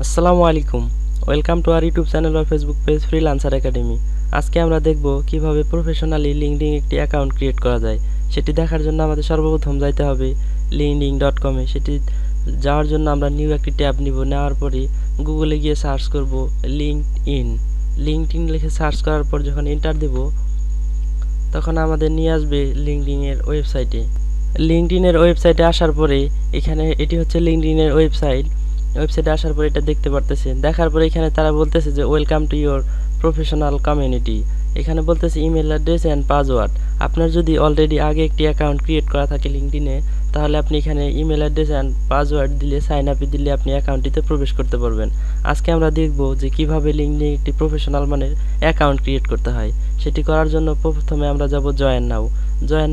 আসসালামু আলাইকুম। Welcome to our YouTube channel আর ফেসবুক পেজ ফ্রিল্যান্সার একাডেমি। আজকে আমরা দেখব কিভাবে প্রফেশনালি লিঙ্কডিন একটি অ্যাকাউন্ট ক্রিয়েট করা যায়। সেটি দেখার জন্য আমাদের সর্বপ্রথম যাইতে হবে linkedin.com-এ। সেটি যাওয়ার জন্য আমরা নিউ একটি ট্যাব নিব। নেওয়ার পরে গুগলে গিয়ে সার্চ করব লিঙ্কডইন লিখে সার্চ করার পর যখন এন্টার দেব তখন আমাদের নিয়ে আসবে লিঙ্কডইনের ওয়েবসাইটে আসার পরে এখানে এটি হচ্ছে লিঙ্কডইনের ওয়েবসাইটে আসার পরে এটা দেখতে পারতেছেন। দেখার পরে এখানে তারা বলতেছে যে welcome to your professional community. এখানে বলতেছে ইমেল অ্যাড্রেস অ্যান্ড পাসওয়ার্ড। আপনার যদি অলরেডি আগে একটি অ্যাকাউন্ট ক্রিয়েট করা থাকে লিঙ্কডইনে, তাহলে আপনি এখানে ইমেল অ্যাড্রেস অ্যান্ড পাসওয়ার্ড দিলে সাইন আপে দিলে আপনি অ্যাকাউন্টটিতে প্রবেশ করতে পারবেন। আজকে আমরা দেখব যে কিভাবে লিঙ্কডইনে একটি প্রফেশনাল মানের অ্যাকাউন্ট ক্রিয়েট করতে হয়। সেটি করার জন্য প্রথমে আমরা যাব জয়েন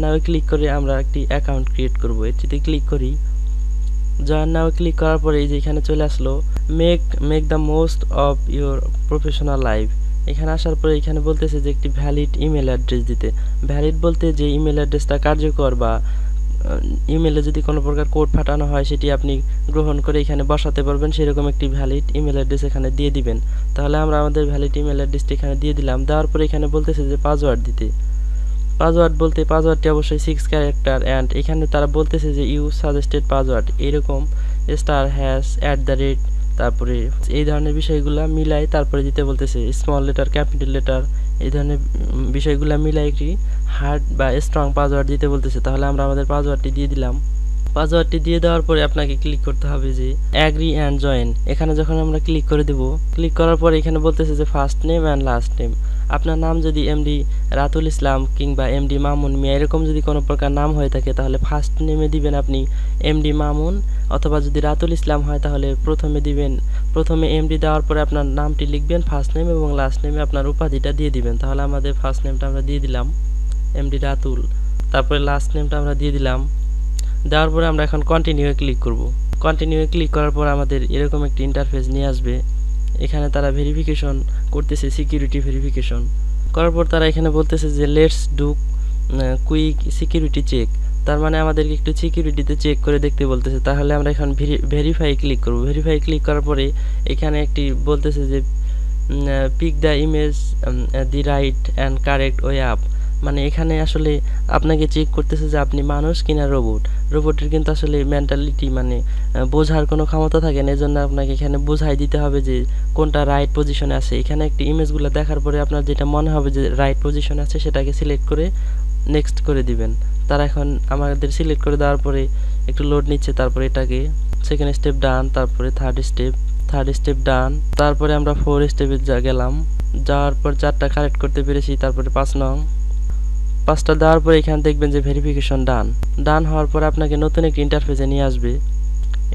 নাও ক্লিক করে আমরা একটি অ্যাকাউন্ট ক্রিয়েট করব। এটিতে ক্লিক করি। জয়েন নাও ক্লিক করার পরে এই যে এখানে চলে আসলো make the most of your professional life. এখানে আসার পরে এখানে বলতেছে যে একটি ভ্যালিড ইমেল অ্যাড্রেস দিতে। ভ্যালিড বলতে যে ইমেল অ্যাড্রেসটা কার্যকর বা ইমেলে যদি কোনো প্রকার কোড পাঠানো হয় সেটি আপনি গ্রহণ করে এখানে বসাতে পারবেন, সেরকম একটি ভ্যালিড ইমেল অ্যাড্রেস এখানে দিয়ে দিবেন। তাহলে আমরা আমাদের ভ্যালিড ইমেল অ্যাড্রেসটি এখানে দিয়ে দিলাম। দেওয়ার পরে এখানে বলতেছে যে পাসওয়ার্ড দিতে। পাসওয়ার্ডটি অবশ্যই 6 ক্যারেক্টার অ্যান্ড এখানে তারা বলতেছে যে ইউ সাজেস্টেড পাসওয়ার্ড এরকম *# তারপরে এই ধরনের বিষয়গুলো মিলাই তারপরে দিতে বলতেছে। স্মল লেটার, ক্যাপিটাল লেটার, এই ধরনের বিষয়গুলো মিলাই একটি হার্ড বা স্ট্রং পাসওয়ার্ড দিতে বলতেছে। তাহলে আমরা আমাদের পাসওয়ার্ডটি দিয়ে দিলাম। পাসওয়ার্ডটি দিয়ে দেওয়ার পরে আপনাকে ক্লিক করতে হবে যে অ্যাগ্রি অ্যান্ড জয়েন। এখানে যখন আমরা ক্লিক করে দেব, ক্লিক করার পরে এখানে বলতেছে যে first name and last name. আপনার নাম যদি এমডি রাতুল ইসলাম কিংবা এমডি মামুন মিয়া এরকম যদি কোনো প্রকার নাম হয়ে থাকে তাহলে ফার্স্ট নেমে দিবেন আপনি এমডি মামুন, অথবা যদি রাতুল ইসলাম হয় তাহলে প্রথমে এমডি দেওয়ার পরে আপনার নামটি লিখবেন ফার্স্ট নেম এবং লাস্ট নেমে আপনার উপাধিটা দিয়ে দিবেন। তাহলে আমাদের ফার্স্ট নেমটা আমরা দিয়ে দিলাম এমডি রাতুল, তারপরে লাস্ট নেমটা আমরা দিয়ে দিলাম। দেওয়ার পরে আমরা এখন কন্টিনিউ ক্লিক করব। কন্টিনিউ ক্লিক করার পর আমাদের এরকম একটি ইন্টারফেস নিয়ে আসবে। এখানে তারা ভেরিফিকেশন করতেছে, সিকিউরিটি ভেরিফিকেশন করার পর তারা এখানে বলতেছে যে let's do quick security check. তার মানে আমাদেরকে একটু সিকিউরিটিতে চেক করে দেখতে বলতেছে। তাহলে আমরা এখন ভেরিফাই ক্লিক করব। ভেরিফাই ক্লিক করার পরে এখানে একটি বলতেছে যে pick the image the right and correct way up. মানে এখানে আসলে আপনাকে চেক করতেছে যে আপনি মানুষ কিনা রোবটের কিন্তু আসলে মেন্টালিটি মানে বোঝার কোনো ক্ষমতা থাকে না। এজন্য আপনাকে এখানে বোঝাই দিতে হবে যে কোনটা রাইট পজিশনে আছে। এখানে একটি ইমেজগুলো দেখার পরে আপনার যেটা মনে হবে যে রাইট পজিশনে আছে সেটাকে সিলেক্ট করে নেক্সট করে দিবেন। তারা এখন আমাদের সিলেক্ট করে দেওয়ার পরে একটু লোড নিচ্ছে, তারপরে এটাকে সেকেন্ড স্টেপ ডান, তারপরে থার্ড স্টেপ ডান, তারপরে আমরা 4 স্টেপে গেলাম। যাওয়ার পর 4টা কারেক্ট করতে পেরেছি, তারপরে 5টা দেওয়ার পরে এখানে দেখবেন যে ভেরিফিকেশন ডান হওয়ার পর আপনাকে নতুন একটি ইন্টারফেসে নিয়ে আসবে।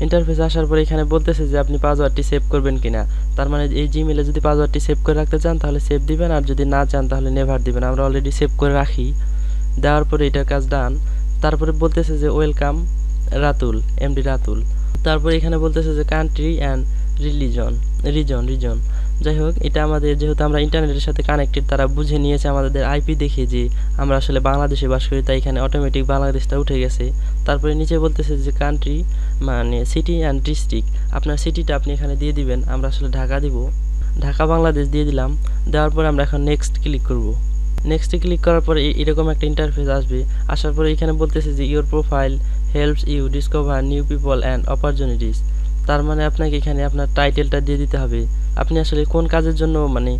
ইন্টারফেসে আসার পরে এখানে বলতেছে যে আপনি পাসওয়ার্ডটি সেভ করবেন কিনা। তার মানে এই জিমেলে যদি পাসওয়ার্ডটি সেভ করে রাখতে চান তাহলে সেভ দিবেন, আর যদি না চান তাহলে নেভার দিবেন। আমরা অলরেডি সেভ করে রাখি। দেওয়ার পরে এটার কাজ ডান। তারপরে বলতেছে যে ওয়েলকাম রাতুল, এমডি রাতুল। তারপরে এখানে বলতেছে যে কান্ট্রি অ্যান্ড রিজন। যাই হোক, এটা আমাদের যেহেতু আমরা ইন্টারনেটের সাথে কানেক্টেড, তারা বুঝে নিয়েছে আমাদের আইপি দেখে যে আমরা আসলে বাংলাদেশে বাস করি, তাই এখানে অটোমেটিক বাংলাদেশটা উঠে গেছে। তারপরে নিচে বলতেছে যে কান্ট্রি মানে সিটি অ্যান্ড ডিস্ট্রিক্ট। আপনার সিটিটা আপনি এখানে দিয়ে দিবেন। আমরা আসলে ঢাকা দিব, ঢাকা বাংলাদেশ দিয়ে দিলাম। দেওয়ার পরে আমরা এখন নেক্সট ক্লিক করব। নেক্সটে ক্লিক করার পরে এরকম একটা ইন্টারফেস আসবে। আসার পরে এখানে বলতেছে যে your profile helps you discover new people and opportunities. তার মানে আপনাকে এখানে আপনার টাইটেলটা দিয়ে দিতে হবে। আপনি আসলে কোন কাজের জন্য, মানে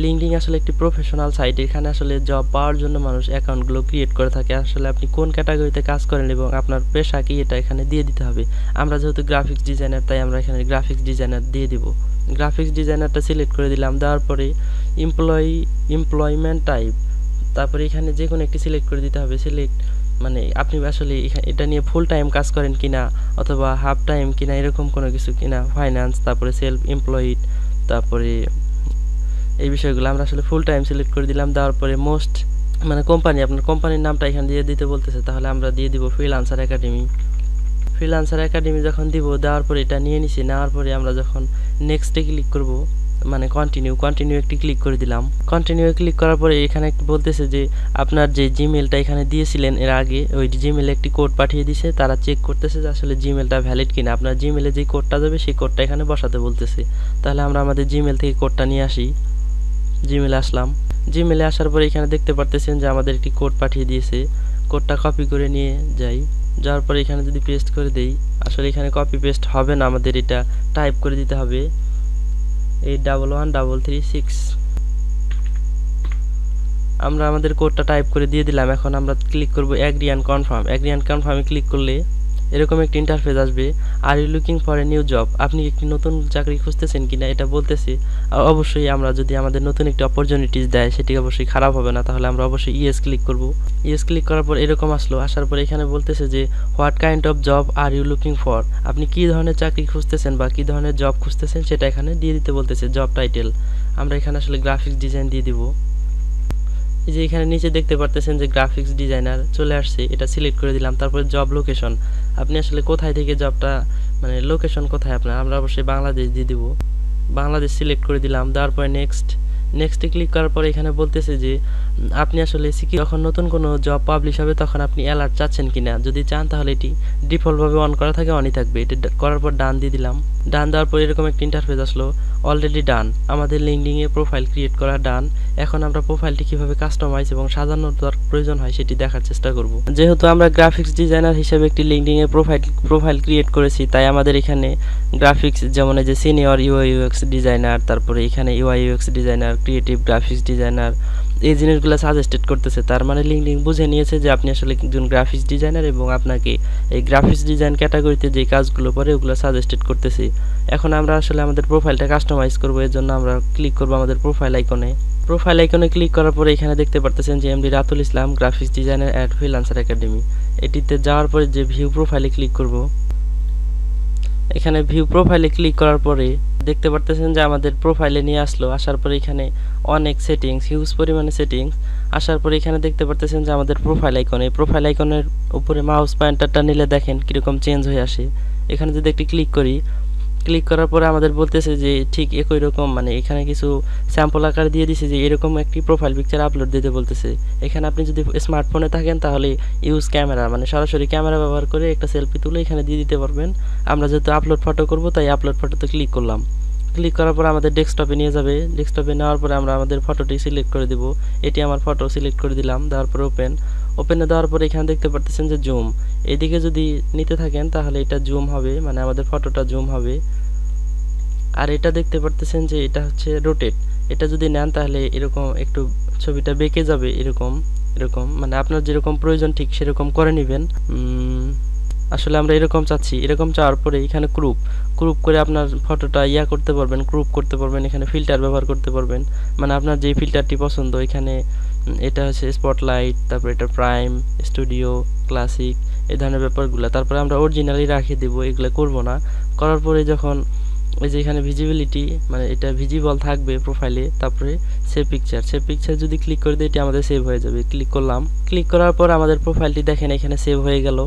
লিঙ্কডিন আসলে একটি প্রফেশনাল সাইট। এখানে আসলে জব পাওয়ার জন্য মানুষ অ্যাকাউন্টগুলো ক্রিয়েট করে থাকে। আসলে আপনি কোন ক্যাটাগরিতে কাজ করেন এবং আপনার পেশা কি এটা এখানে দিয়ে দিতে হবে। আমরা যেহেতু গ্রাফিক্স ডিজাইনার, তাই আমরা এখানে গ্রাফিক্স ডিজাইনার দিয়ে দিব। গ্রাফিক্স ডিজাইনারটা সিলেক্ট করে দিলাম। দেওয়ার পরে এমপ্লয়মেন্ট টাইপ, তারপরে এখানে যে কোনো একটি সিলেক্ট করে দিতে হবে। মানে আপনি আসলে এটা নিয়ে ফুল টাইম কাজ করেন কিনা অথবা হাফ টাইম কিনা, এরকম কোনো কিছু কিনা, ফাইন্যান্স, তারপরে সেলফ এমপ্লয়েড, তারপরে এই বিষয়গুলো আমরা আসলে ফুল টাইম সিলেক্ট করে দিলাম। দেওয়ার পরে মোস্ট মানে কোম্পানি, আপনার কোম্পানির নামটা এখানে দিয়ে দিতে বলতেছে। তাহলে আমরা দিয়ে দিব ফ্রিল্যান্সার একাডেমি। যখন দিব, দেওয়ার পরে এটা নিয়ে নিছি। নেওয়ার পরে আমরা যখন নেক্সটে ক্লিক করব, মানে কন্টিনিউ একটি ক্লিক করে দিলাম। কন্টিনিউ ক্লিক করার পরে এখানে একটু বলতেছে যে আপনার যে জিমেলটা এখানে দিয়েছিলেন এর আগে ওই জিমেলে একটি কোড পাঠিয়ে দিয়েছে, তারা চেক করতেছে যে আসলে জিমেলটা ভ্যালিড কিনা। আপনার জিমেলে যে কোডটা যাবে সেই কোডটা এখানে বসাতে বলতেছে। তাহলে আমরা আমাদের জিমেল থেকে কোডটা নিয়ে আসি। জিমেলে আসলাম। জিমেলে আসার পরে এখানে দেখতে পারতেছেন যে আমাদের একটি কোড পাঠিয়ে দিয়েছে। কোডটা কপি করে নিয়ে যাই। যাওয়ার পরে এখানে যদি পেস্ট করে দেই, আসলে এখানে কপি পেস্ট হবে না, আমাদের এটা টাইপ করে দিতে হবে 811336। আমরা আমাদের কোডটা টাইপ করে দিয়ে দিলাম। এখন আমরা ক্লিক করব agree and confirm. Agree and কনফার্মে ক্লিক করলে এরকম একটি ইন্টারফেস আসবে। Are you looking for a new job, আপনি একটি নতুন চাকরি খুঁজতেছেন কিনা এটা বলতেছে। অবশ্যই আমরা যদি আমাদের নতুন একটি অপরচুনিটিস দেয় সেটি অবশ্যই খারাপ হবে না, তাহলে আমরা অবশ্যই ইয়েস ক্লিক করব। ইয়েস ক্লিক করার পর এরকম আসলো। আসার পর এখানে বলতেছে যে what kind of job are you looking for, আপনি কী ধরনের চাকরি খুঁজতেছেন বা কী ধরনের জব খুঁজতেছেন সেটা এখানে দিয়ে দিতে বলতেছে। জব টাইটেল আমরা এখানে আসলে গ্রাফিক্স ডিজাইন দিয়ে দিব। এই যে এখানে নিচে দেখতে পারতেছেন যে গ্রাফিক্স ডিজাইনার চলে আসছে, এটা সিলেক্ট করে দিলাম। তারপরে জব লোকেশন, আপনি আসলে কোথায় থেকে জবটা মানে লোকেশন কোথায় আপনার, আমরা অবশ্যই বাংলাদেশ দিয়ে দিব। বাংলাদেশ সিলেক্ট করে দিলাম। দেওয়ার পরে নেক্সটে ক্লিক করার পরে এখানে বলতেছে যে আপনি আসলে যখন নতুন কোনো জব পাবলিশ হবে তখন আপনি অ্যালার্ট চাচ্ছেন কিনা, যদি চান তাহলে এটি ডিফল্টভাবে অন করা থাকে অনই থাকবে। এটা করার পর ডান দিয়ে দিলাম। ডান দেওয়ার পর এরকম একটা ইন্টারফেস আসলো। অলরেডি ডান, আমাদের লিঙ্কডিনে প্রোফাইল ক্রিয়েট করা ডান। এখন আমরা প্রোফাইলটি কিভাবে কাস্টমাইজ এবং সাজানোর প্রয়োজন হয় সেটি দেখার চেষ্টা করব। যেহেতু আমরা গ্রাফিক্স ডিজাইনার হিসেবে একটি লিঙ্কডিনে প্রোফাইল ক্রিয়েট করেছি, তাই আমাদের এখানে গ্রাফিক্স যেমন এই যে সিনিয়র ইউআই ইউএক্স ডিজাইনার, তারপরে এখানে UI UX designer, creative graphics designer, এই জিনিসগুলো সাজেস্টেড করতেছে। তার মানে লিঙ্কডিন বুঝে নিয়েছে যে আপনি আসলে একজন গ্রাফিক্স ডিজাইনার এবং আপনাকে এই গ্রাফিক্স ডিজাইন ক্যাটাগরিতে যে কাজগুলো পড়ে ওগুলো সাজেস্টেড করতেছে। এখন আমরা আসলে আমাদের প্রোফাইলটা কাস্টমাইজ করব, এর জন্য আমরা ক্লিক করব আমাদের প্রোফাইল আইকনে ক্লিক করার পরে এখানে দেখতে পারতেছেন যে MD Ratul Islam graphics designer at freelancer academy. এটিতে যাওয়ার পরে যে ভিউ প্রোফাইলে ক্লিক করব। এখানে ভিউ প্রোফাইলে ক্লিক করার পরে দেখতে পারতেছেন যে আমাদের প্রোফাইলে নিয়ে আসলো। আসার পরে এখানে অনেক সেটিংস, হিউজ পরিমাণে সেটিংস। আসার পরে এখানে দেখতে পারতেছেন যে আমাদের প্রোফাইল আইকনের উপরে মাউস পয়েন্টারটা নিলে দেখেন কীরকম চেঞ্জ হয়ে আসে। এখানে যদি একটি ক্লিক করার পরে আমাদের বলতেছে যে ঠিক একই রকম, মানে এখানে কিছু স্যাম্পল আকার দিয়ে দিছে যে এরকম একটি প্রোফাইল পিকচার আপলোড দিতে বলতেছে। এখানে আপনি যদি স্মার্টফোনে থাকেন তাহলে ইউজ ক্যামেরা, মানে সরাসরি ক্যামেরা ব্যবহার করে একটা সেলফি তুলে এখানে দিয়ে দিতে পারবেন। আমরা যেহেতু আপলোড ফটো করব তাই আপলোড ফটোতে ক্লিক করলাম। ক্লিক করার পর আমাদের ডেস্কটপে নিয়ে যাবে। ডেস্কটপে নেওয়ার পরে আমরা আমাদের ফটোটি সিলেক্ট করে দেব। এটি আমার ফটো সিলেক্ট করে দিলাম। দেওয়ার পর ওপেনে দেওয়ার পরে এখানে দেখতে পারতেছেন যে জুম, এদিকে যদি নিতে থাকেন তাহলে এটা জুম হবে, মানে আমাদের ফটোটা জুম হবে। আর এটা দেখতে পারতেছেন যে এটা হচ্ছে রোটেট, এটা যদি নেন তাহলে এরকম একটু ছবিটা বেঁকে যাবে, এরকম মানে আপনার যেরকম প্রয়োজন ঠিক সেরকম করে নেবেন। আসলে আমরা এরকম চাচ্ছি। এরকম চাওয়ার পরে এখানে ক্রুপ করে আপনার ফটোটা করতে পারবেন, ক্রুপ করতে পারবেন। এখানে ফিল্টার ব্যবহার করতে পারবেন, মানে আপনার যে ফিল্টারটি পছন্দ। এখানে এটা হচ্ছে স্পটলাইট, তারপর এটা প্রাইম, স্টুডিও, ক্লাসিক, এই ধরনের ব্যাপারগুলো। তারপরে আমরা অরিজিনালি রাখিয়ে দেবো, এগুলো করব না। করার পরে যখন এই যে এখানে ভিজিবিলিটি, মানে এটা ভিজিবল থাকবে প্রোফাইলে। তারপরে সেভ পিকচার যদি ক্লিক করে দিই এটি আমাদের সেভ হয়ে যাবে। ক্লিক করলাম। ক্লিক করার পর আমাদের প্রোফাইলটি দেখেন এখানে সেভ হয়ে গেল।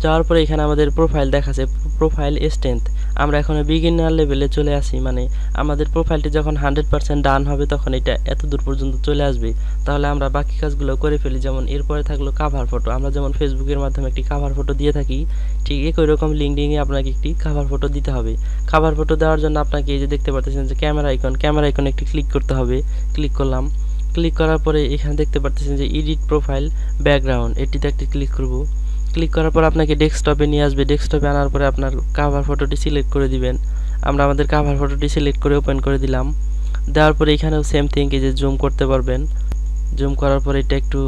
যাওয়ার পরে এখানে আমাদের প্রোফাইল দেখাচ্ছে, প্রোফাইল স্ট্রেংথ। আমরা এখন বিগিনার লেভেলে চলে আসি, মানে আমাদের প্রোফাইলটি যখন 100% ডান হবে তখন এটা এত দূর পর্যন্ত চলে আসবে। তাহলে আমরা বাকি কাজগুলো করে ফেলি। যেমন এরপরে থাকলো কাভার ফটো, আমরা যেমন ফেসবুকের মাধ্যমে একটি কাভার ফটো দিয়ে থাকি, ঠিক একই রকম লিঙ্কডিনে আপনাকে একটি কাভার ফটো দিতে হবে। কাভার ফটো দেওয়ার জন্য আপনাকে এই যে দেখতে পাচ্ছেন যে ক্যামেরা আইকনে একটি ক্লিক করতে হবে। ক্লিক করলাম। ক্লিক করার পরে এখানে দেখতে পাচ্ছেন যে এডিট প্রোফাইল ব্যাকগ্রাউন্ড, এটিতে একটি ক্লিক করব। ক্লিক করার পর আপনাকে ডেস্কটপে নিয়ে আসবে। ডেস্কটপে আনার পরে আপনার কাভার ফটোটি সিলেক্ট করে দিবেন। আমরা আমাদের কাভার ফটোটি সিলেক্ট করে ওপেন করে দিলাম। দেওয়ার পরে এখানেও সেম থিং, এই যে জুম করতে পারবেন। জুম করার পরে এটা একটু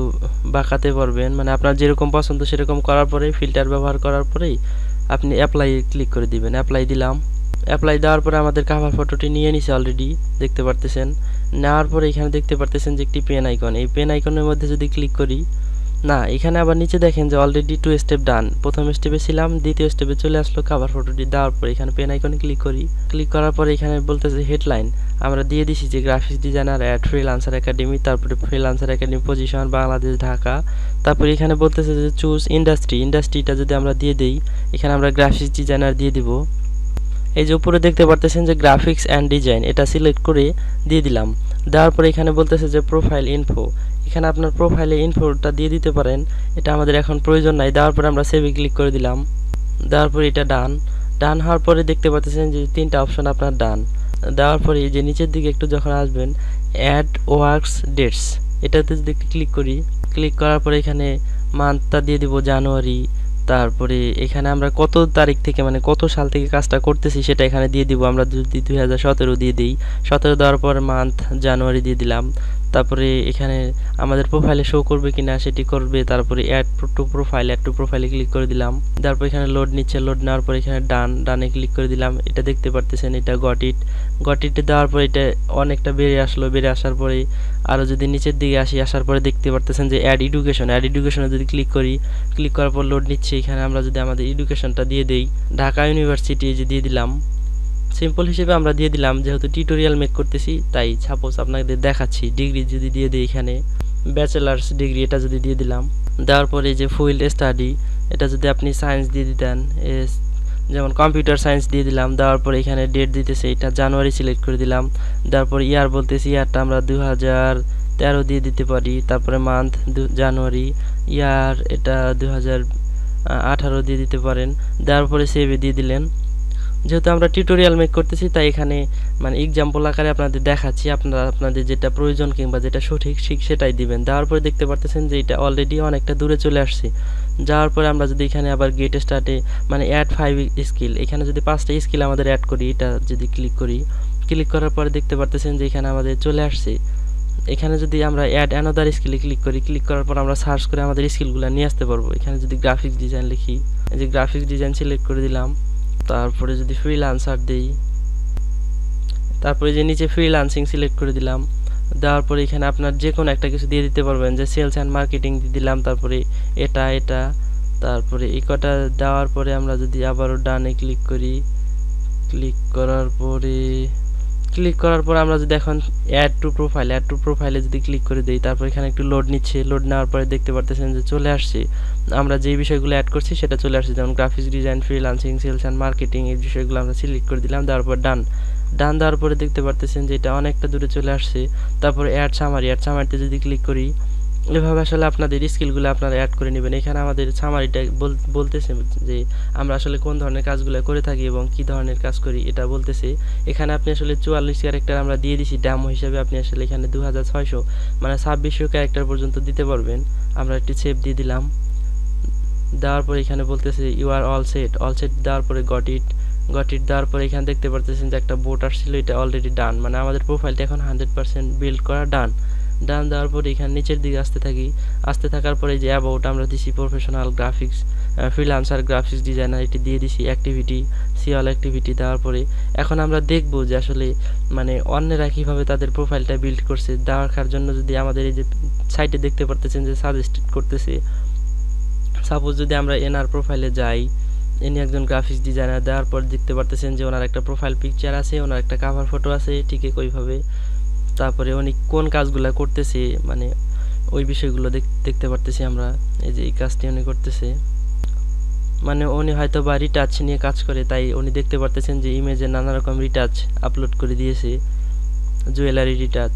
বাঁকাতে পারবেন, মানে আপনার যেরকম পছন্দ সেরকম করার পরে ফিল্টার ব্যবহার করার পরেই আপনি অ্যাপ্লাই ক্লিক করে দিবেন। অ্যাপ্লাই দিলাম। অ্যাপ্লাই দেওয়ার পরে আমাদের কাভার ফটোটি নিয়ে নিছে অলরেডি, দেখতে পারতেছেন। নেওয়ার পরে এখানে দেখতে পারতেছেন যে একটি পেন আইকন, এই পেন আইকনের মধ্যে যদি ক্লিক করি, না এখানে আবার নিচে দেখেন যে অলরেডি 2 স্টেপ ডান। প্রথম স্টেপে ছিলাম, দ্বিতীয় স্টেপে চলে আসলো কাভার ফটোটি। দেওয়ার পরে এখানে পেন আইকনে ক্লিক করি। ক্লিক করার পরে এখানে বলতেছে হেডলাইন, আমরা দিয়ে দিছি যে graphics designer at freelancer academy, তারপরে freelancer academy position Bangladesh Dhaka. তারপরে এখানে বলতেছে যে চুজ ইন্ডাস্ট্রিটা যদি আমরা দিয়ে দেই, এখানে আমরা গ্রাফিক্স ডিজাইনার দিয়ে দিব। এই যে উপরে দেখতে পারতেছেন যে গ্রাফিক্স অ্যান্ড ডিজাইন, এটা সিলেক্ট করে দিয়ে দিলাম। দেওয়ার পরে এখানে বলতেছে যে প্রোফাইল ইনফো, এখানে আপনার প্রোফাইলে ইনফোটা দিয়ে দিতে পারেন, এটা আমাদের এখন প্রয়োজন নাই। দেওয়ার পরে আমরা সেভে ক্লিক করে দিলাম। দেওয়ার পরে এটা ডান হওয়ার পরে দেখতে পাচ্ছেন যে 3টা অপশন আপনার ডান। দেওয়ার পরে এই যে নিচের দিকে একটু যখন আসবেন অ্যাড ওয়ার্কস ডেটস, এটাতে যদি একটু ক্লিক করি, ক্লিক করার পরে এখানে মান্থটা দিয়ে দিব জানুয়ারি। তারপরে এখানে আমরা কত তারিখ থেকে মানে কত সাল থেকে কাজটা করতেছি সেটা এখানে দিয়ে দিব। আমরা যদি 2017 দিয়ে দিই, 17 দেওয়ার পর মান্থ জানুয়ারি দিয়ে দিলাম। তারপরে এখানে আমাদের প্রোফাইলে শো করবে কিনা সেটি করবে। তারপরে অ্যাড টু প্রোফাইলে ক্লিক করে দিলাম। তারপর এখানে লোড নিচ্ছে, লোড নেওয়ার পর এখানে ডানে ক্লিক করে দিলাম। এটা দেখতে পারতেছেন এটা গট ইট দেওয়ার পর এটা অনেকটা বেড়ে আসলো। বেড়ে আসার পরে আরও যদি নিচের দিকে আসার পরে দেখতে পারতেছেন যে অ্যাড এডুকেশনে যদি ক্লিক করি, ক্লিক করার পর লোড নিচ্ছে। এখানে আমরা যদি আমাদের এডুকেশনটা দিয়ে দেই, ঢাকা ইউনিভার্সিটি যে দিয়ে দিলাম, সিম্পল হিসেবে আমরা দিয়ে দিলাম, যেহেতু টিউটোরিয়াল মেক করতেছি তাই সাপোজ আপনাদের দেখাচ্ছি। ডিগ্রি যদি দিয়ে দিই, এখানে ব্যাচেলার্স ডিগ্রি এটা যদি দিয়ে দিলাম। দেওয়ার পরে যে ফিল্ড স্টাডি, এটা যদি আপনি সায়েন্স দিয়ে দিতেন, যেমন কম্পিউটার সায়েন্স দিয়ে দিলাম। দেওয়ার পরে এখানে ডেট দিতেছে, এটা জানুয়ারি সিলেক্ট করে দিলাম। দেওয়ার পরে ইয়ার বলতেছি, ইয়ারটা আমরা 2013 দিয়ে দিতে পারি। তারপরে মান্থ জানুয়ারি, ইয়ার এটা 2018 দিয়ে দিতে পারেন। দেওয়ার পরে সেভে দিয়ে দিলেন। যেহেতু আমরা টিউটোরিয়াল মেক করতেছি তাই এখানে মানে এক্সাম্পল আকারে আপনাদের দেখাচ্ছি, আপনাদের যেটা প্রয়োজন কিংবা যেটা সঠিক সেটাই দিবেন। দেওয়ার পরে দেখতে পারতেছেন যে এটা অলরেডি অনেকটা দূরে চলে আসছে। যাওয়ার পরে আমরা যদি এখানে আবার গেট স্টার্টে মানে অ্যাড 5 স্কিল, এখানে যদি 5টা স্কিল আমাদের অ্যাড করি, এটা যদি ক্লিক করি, ক্লিক করার পরে দেখতে পারতেছেন যে এখানে আমাদের চলে আসছে। এখানে যদি আমরা অ্যাড অ্যানাদার স্কিলে ক্লিক করি, ক্লিক করার পর আমরা সার্চ করে আমাদের স্কিলগুলো নিয়ে আসতে পারবো। এখানে যদি গ্রাফিক্স ডিজাইন লিখি, এই যে গ্রাফিক্স ডিজাইন সিলেক্ট করে দিলাম। তারপরে যদি ফ্রিল্যান্সার দেই, তারপরে যে নিচে ফ্রিল্যান্সিং সিলেক্ট করে দিলাম। দেওয়ার পরে এখানে আপনার যে কোনো একটা কিছু দিয়ে দিতে পারবেন, যে সেলস অ্যান্ড মার্কেটিং দিয়ে দিলাম। তারপরে এটা তারপরে এই কটা দেওয়ার পরে আমরা যদি আবারও ডানে ক্লিক করি, ক্লিক করার পর আমরা যদি এখন অ্যাড টু প্রোফাইলে যদি ক্লিক করে দেই, তারপর এখানে একটু লোড নিচ্ছে। লোড নেওয়ার পরে দেখতে পারতেছেন যে চলে আসছে, আমরা যেই বিষয়গুলো অ্যাড করছি সেটা চলে আসছে, যেমন graphics design, freelancing, sales and marketing, এই বিষয়গুলো আমরা সিলেক্ট করে দিলাম। দেওয়ার পর ডান দেওয়ার পরে দেখতে পারতেছেন যে এটা অনেকটা দূরে চলে আসছে। তারপরে অ্যাড সামারিতে যদি ক্লিক করি, এভাবে আসলে আপনাদের স্কিলগুলো আপনারা অ্যাড করে নেবেন। এখানে আমাদের সামারিটা বলতেছে যে আমরা আসলে কোন ধরনের কাজগুলো করে থাকি এবং কি ধরনের কাজ করি এটা বলতেছে। এখানে আপনি আসলে 44 ক্যারেক্টার আমরা দিয়ে দিছি ডেমো হিসেবে। আপনি আসলে এখানে 2600 মানে 2600 ক্যারেক্টার পর্যন্ত দিতে পারবেন। আমরা একটু সেভ দিয়ে দিলাম। দেওয়ার পরে এখানে বলতেছে ইউ আর অল সেট দেওয়ার পরে গট ইট দেওয়ার পরে এখানে দেখতে পারতেছেন যে একটা বোট আসছিল, এটা অলরেডি ডান, মানে আমাদের প্রোফাইলটা এখন 100% বিল্ড করা ডান দেওয়ার পরে এখানে নিচের দিকে আসতে থাকার পরে যে অ্যাবাউট আমরা দিছি professional graphics freelancer graphics designer, এটি দিয়ে দিছি অ্যাক্টিভিটি সি অল অ্যাক্টিভিটি। দেওয়ার পরে এখন আমরা দেখব যে আসলে মানে অন্যেরা কীভাবে তাদের প্রোফাইলটা বিল্ড করছে। দেখার জন্য যদি আমাদের এই যে সাইটে দেখতে পারতেছেন যে সাজেস্টেড করতেছে, সাপোজ যদি আমরা এনার প্রোফাইলে যাই, ইনি একজন গ্রাফিক্স ডিজাইনার। দেওয়ার পর দেখতে পারতেছেন যে ওনার একটা প্রোফাইল পিকচার আছে, ওনার একটা কাভার ফটো আছে, ঠিক ওইভাবে। তারপরে উনি কোন কাজগুলো করতেছে মানে ওই বিষয়গুলো দেখতে পারতেছি আমরা। এই যে এই কাজটি উনি করতেছে, মানে উনি হয়তো বা রিটাচ নিয়ে কাজ করে, তাই উনি দেখতে পারতেছেন যে ইমেজে নানা রকম রিটাচ আপলোড করে দিয়েছে, জুয়েলারি রিটাচ,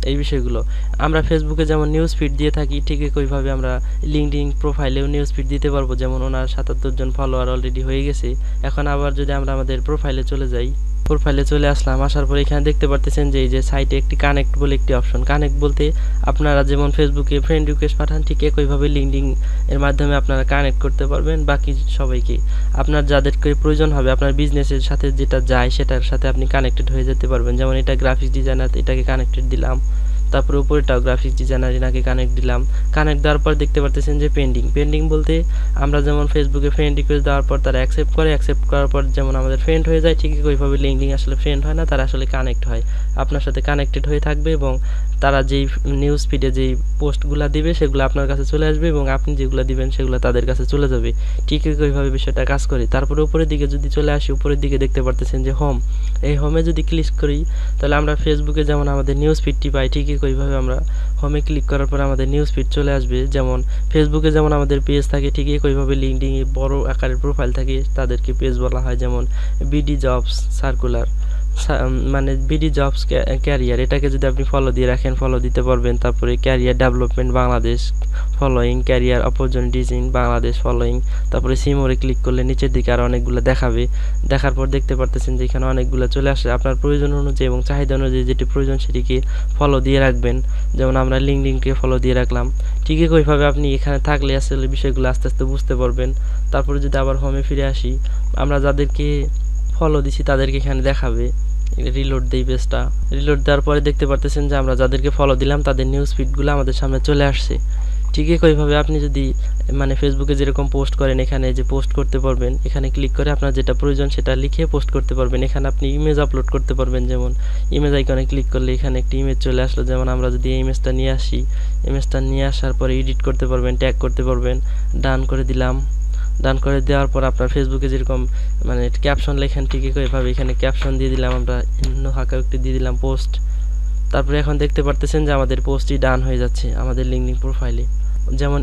এই বিষয়গুলো। আমরা ফেসবুকে যেমন নিউজ ফিড দিয়ে থাকি, ঠিক ওইভাবে আমরা লিঙ্কডইন প্রোফাইলেও নিউজ ফিড দিতে পারবো। যেমন ওনার 77 জন ফলোয়ার অলরেডি হয়ে গেছে। এখন আবার যদি আমরা আমাদের প্রোফাইলে চলে যাই, প্রোফাইলে চলে আসলাম। আসার পরে এখানে দেখতে পারতেছেন যে এই যে সাইটে একটি কানেক্ট বলে একটি অপশন। কানেক্ট বলতে আপনারা যেমন ফেসবুকে ফ্রেন্ড রিকোয়েস্ট পাঠান, ঠিক একইভাবে লিঙ্কডইন এর মাধ্যমে আপনারা কানেক্ট করতে পারবেন বাকি সবাইকে। আপনার যাদেরকে প্রয়োজন হবে আপনার বিজনেসের সাথে যেটা যায় সেটার সাথে আপনি কানেক্টেড হয়ে যেতে পারবেন। যেমন এটা গ্রাফিক্স ডিজাইনার, এটাকে কানেক্টেড দিলাম। তারপরে উপরেটাও গ্রাফিক্স ডিজাইনার, এনাকে কানেক্ট দিলাম। কানেক্ট দেওয়ার পর দেখতে পারতেছেন যে পেন্ডিং বলতে আমরা যেমন ফেসবুকে ফ্রেন্ড রিকোয়েস্ট দেওয়ার পর তারা অ্যাকসেপ্ট করার পর যেমন আমাদের ফ্রেন্ড হয়ে যায়, ঠিক ওইভাবে লিঙ্কডিন আসলে ফ্রেন্ড হয় না, তারা আসলে কানেক্ট হয়, আপনার সাথে কানেক্টেড হয়ে থাকবে এবং তারা যেই নিউজ ফিডে যেই পোস্টগুলো দিবে সেগুলো আপনার কাছে চলে আসবে এবং আপনি যেগুলো দিবেন সেগুলো তাদের কাছে চলে যাবে। ঠিক ওইভাবে বিষয়টা কাজ করে। তারপরে উপরের দিকে যদি চলে আসি, উপরের দিকে দেখতে পারতেছেন যে হোম, এই হোমে যদি ক্লিক করি তাহলে আমরা ফেসবুকে যেমন আমাদের নিউজ ফিডটি পাই, ঠিক একইভাবে আমরা হোমে ক্লিক করার পর আমাদের নিউজ ফিড চলে আসবে। যেমন ফেসবুকে যেমন আমাদের পেজ থাকে ঠিক একইভাবে লিঙ্কডইনে বড় আকারের প্রোফাইল থাকে, তাদেরকে পেজ বলা হয়। যেমন বিডি জবস সার্কুলার, মানে বিডি জবস ক্যারিয়ার, এটাকে যদি আপনি ফলো দিয়ে রাখেন ফলো দিতে পারবেন। তারপরে career development Bangladesh following, career opportunities in Bangladesh following. তারপরে সিমোরে ক্লিক করলে নিচের দিকে আরও অনেকগুলো দেখাবে। দেখার পর দেখতে পারতেছেন যে এখানে অনেকগুলো চলে আসে। আপনার প্রয়োজন অনুযায়ী এবং চাহিদা অনুযায়ী যেটি প্রয়োজন সেটিকে ফলো দিয়ে রাখবেন। যেমন আমরা লিঙ্কডইনকে ফলো দিয়ে রাখলাম। ঠিক একইভাবে আপনি এখানে থাকলে আসলে বিষয়গুলো আস্তে আস্তে বুঝতে পারবেন। তারপরে যদি আবার হোমে ফিরে আসি, আমরা যাদেরকে ফলো দিছি তাদেরকে এখানে দেখাবে। রিলোড দেই পেজটা। রিলোড দেওয়ার পরে দেখতে পারতেছেন যে আমরা যাদেরকে ফলো দিলাম তাদের নিউজ ফিডগুলো আমাদের সামনে চলে আসছে। ঠিক একইভাবে আপনি যদি মানে ফেসবুকে যেরকম পোস্ট করেন, এখানে যে পোস্ট করতে পারবেন, এখানে ক্লিক করে আপনার যেটা প্রয়োজন সেটা লিখে পোস্ট করতে পারবেন। এখানে আপনি ইমেজ আপলোড করতে পারবেন। যেমন ইমেজ আইকনে ক্লিক করলে এখানে একটি ইমেজ চলে আসলো। যেমন আমরা যদি এই ইমেজটা নিয়ে আসি, ইমেজটা নিয়ে আসার পরে এডিট করতে পারবেন, ট্যাগ করতে পারবেন। ডান করে দিলাম। ডান করে দেওয়ার পর আপনার ফেসবুকে যেরকম মানে ক্যাপশন লেখেন ঠিক একইভাবে এখানে ক্যাপশন দিয়ে দিলাম। আমরা হালকা একটু দিয়ে দিলাম পোস্ট। তারপরে এখন দেখতে পারতেছেন যে আমাদের পোস্টটি ডান হয়ে যাচ্ছে আমাদের লিঙ্কডিন প্রোফাইলে। যেমন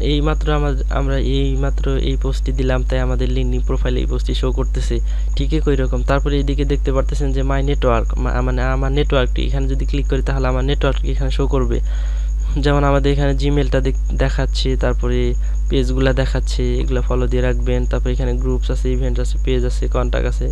আমরা এইমাত্র এই পোস্টটি দিলাম, তাই আমাদের লিঙ্কডিন প্রোফাইলে এই পোস্টটি শো করতেছে। ঠিক একই রকম তারপরে এইদিকে দেখতে পারতেছেন যে মাই নেটওয়ার্ক, মানে আমার নেটওয়ার্কটি, এখানে যদি ক্লিক করি তাহলে আমার নেটওয়ার্কটি এখানে শো করবে। যেমন আমাদের এখানে জিমেলটা দেখাচ্ছে, তারপরে পেজগুলো দেখাচ্ছে, এগুলো ফলো দিয়ে রাখবেন। তারপরে এখানে গ্রুপস আছে, ইভেন্ট আছে, পেজ আছে, কন্ট্যাক্ট আছে,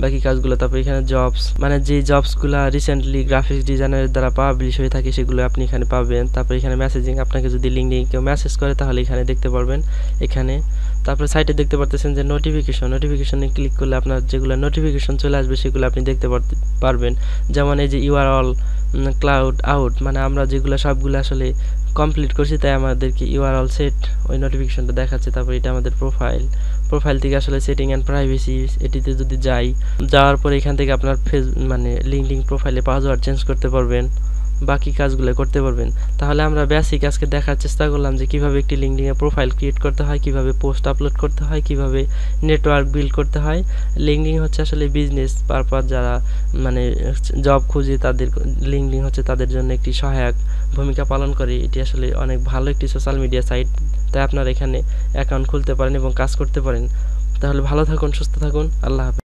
বাকি কাজগুলো। তারপরে এখানে জবস, মানে যে জবসগুলো রিসেন্টলি গ্রাফিক্স ডিজাইনারের দ্বারা পাবলিশ হয়ে থাকে সেগুলো আপনি এখানে পাবেন। তারপরে এখানে মেসেজিং, আপনাকে যদি লিঙ্কডিনে কেউ মেসেজ করে তাহলে এখানে দেখতে পারবেন এখানে। তারপরে সাইটে দেখতে পারতেছেন যে নোটিফিকেশনে ক্লিক করলে আপনার যেগুলো নোটিফিকেশন চলে আসবে সেগুলো আপনি দেখতে পারবেন। যেমন এই যে you are all cloud out, মানে আমরা যেগুলো সবগুলো আসলে কমপ্লিট করছি তাই আমাদেরকে ইউ আর অল সেট ওই নোটিফিকেশনটা দেখাচ্ছে। তারপর এটা আমাদের প্রোফাইল থেকে আসলে সেটিং অ্যান্ড প্রাইভেসি, এটিতে যদি যাওয়ার পরে এখান থেকে আপনার মানে লিঙ্কডিন প্রোফাইলে পাসওয়ার্ড চেঞ্জ করতে পারবেন, বাকি কাজগুলো করতে পারবেন। তাহলে আমরা বেসিক আজকে দেখার চেষ্টা করলাম যে কিভাবে একটি লিঙ্কডিনে প্রোফাইল ক্রিয়েট করতে হয়, কিভাবে পোস্ট আপলোড করতে হয়, কিভাবে নেটওয়ার্ক বিল্ড করতে হয়। লিঙ্কডিন হচ্ছে আসলে বিজনেস পারপাস, যারা মানে জব খুঁজে তাদের লিঙ্কডিন হচ্ছে তাদের জন্য একটি সহায়ক ভূমিকা পালন করে। এটি আসলে অনেক ভালো একটি সোশ্যাল মিডিয়া সাইট, তাই আপনারা এখানে অ্যাকাউন্ট খুলতে পারেন এবং কাজ করতে পারেন। তাহলে ভালো থাকুন, সুস্থ থাকুন, আল্লাহ হাফেজ।